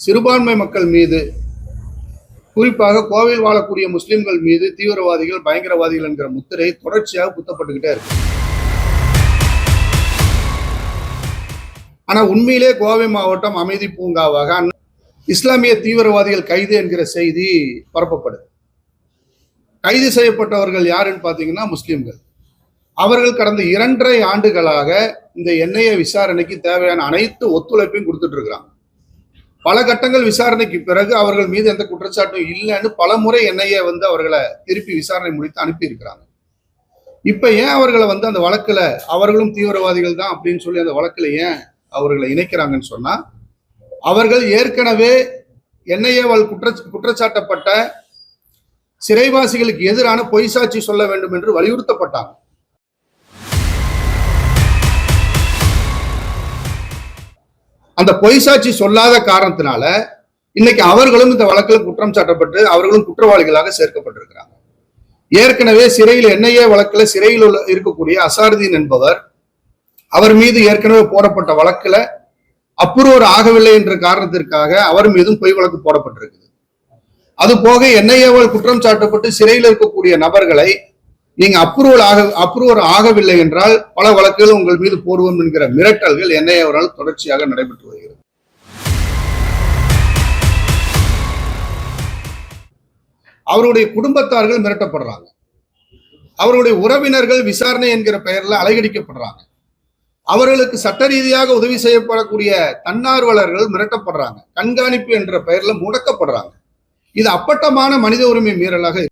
சிறுபான்மை மக்கள் மீது, குறிப்பாக கோவையில் வாழக்கூடிய முஸ்லிம்கள் மீது தீவிரவாதிகள், பயங்கரவாதிகள் என்கிற முத்திரை தொடர்ச்சியாக குத்தப்பட்டுக்கிட்டே இருக்கு. ஆனா உண்மையிலே கோவை மாவட்டம் அமைதி பூங்காவாக இஸ்லாமிய தீவிரவாதிகள் கைது என்கிற செய்தி பரப்பப்படுது. கைது செய்யப்பட்டவர்கள் யாருன்னு பாத்தீங்கன்னா முஸ்லிம்கள். அவர்கள் கடந்த 2.5 ஆண்டுகளாக இந்த என்ஐஏ விசாரணைக்கு தேவையான அனைத்து ஒத்துழைப்பையும் கொடுத்துட்டு இருக்கிறாங்க. பல கட்டங்கள் விசாரணைக்கு பிறகு அவர்கள் மீது எந்த குற்றச்சாட்டும் இல்லைன்னு பல முறை என்ஐஏ அவர்களை திருப்பி விசாரணை முடித்து அனுப்பி இருக்கிறாங்க. இப்ப ஏன் அவர்களை அந்த வழக்குல அவர்களும் தீவிரவாதிகள் தான் அப்படின்னு சொல்லி அந்த வழக்குல ஏன் அவர்களை இணைக்கிறாங்கன்னு சொன்னா, அவர்கள் ஏற்கனவே என்ஐஏவால் குற்றச்சாட்டப்பட்ட சிறைவாசிகளுக்கு எதிரான பொய் சாட்சி சொல்ல வேண்டும் என்று வலியுறுத்தப்பட்டாங்க. அந்த பொய் சாட்சி சொல்லாத காரணத்தினால இன்னைக்கு அவர்களும் இந்த வழக்கில் குற்றம் சாட்டப்பட்டு அவர்களும் குற்றவாளிகளாக சேர்க்கப்பட்டிருக்கிறாங்க. ஏற்கனவே சிறையில் என்ஐஏ வழக்கில் சிறையில் இருக்கக்கூடிய அசாருதீன் என்பவர், அவர் மீது ஏற்கனவே போடப்பட்ட வழக்குல அப்ரூவர் ஆகவில்லை என்ற காரணத்திற்காக அவர் மீதும் பொய் வழக்கு போடப்பட்டிருக்குது. அது போக என்ஐஏவால் குற்றம் சாட்டப்பட்டு சிறையில் இருக்கக்கூடிய நபர்களை நீங்க அப்ரூவர் ஆகவில்லை என்றால் பல வழக்குகள் உங்கள் மீது போடுவோம் என்கிற மிரட்டல்கள் என்ஐஏவால் தொடர்ச்சியாக நடைபெற்று வருகிறது. அவருடைய குடும்பத்தார்கள் மிரட்டப்படுறாங்க. அவருடைய உறவினர்கள் விசாரணை என்கிற பெயர்ல அலைகடிக்கப்படுறாங்க. அவர்களுக்கு சட்ட ரீதியாக உதவி செய்யப்படக்கூடிய தன்னார்வலர்கள் மிரட்டப்படுறாங்க. கண்காணிப்பு என்ற பெயர்ல முடக்கப்படுறாங்க. இது அப்பட்டமான மனித உரிமை மீறலாக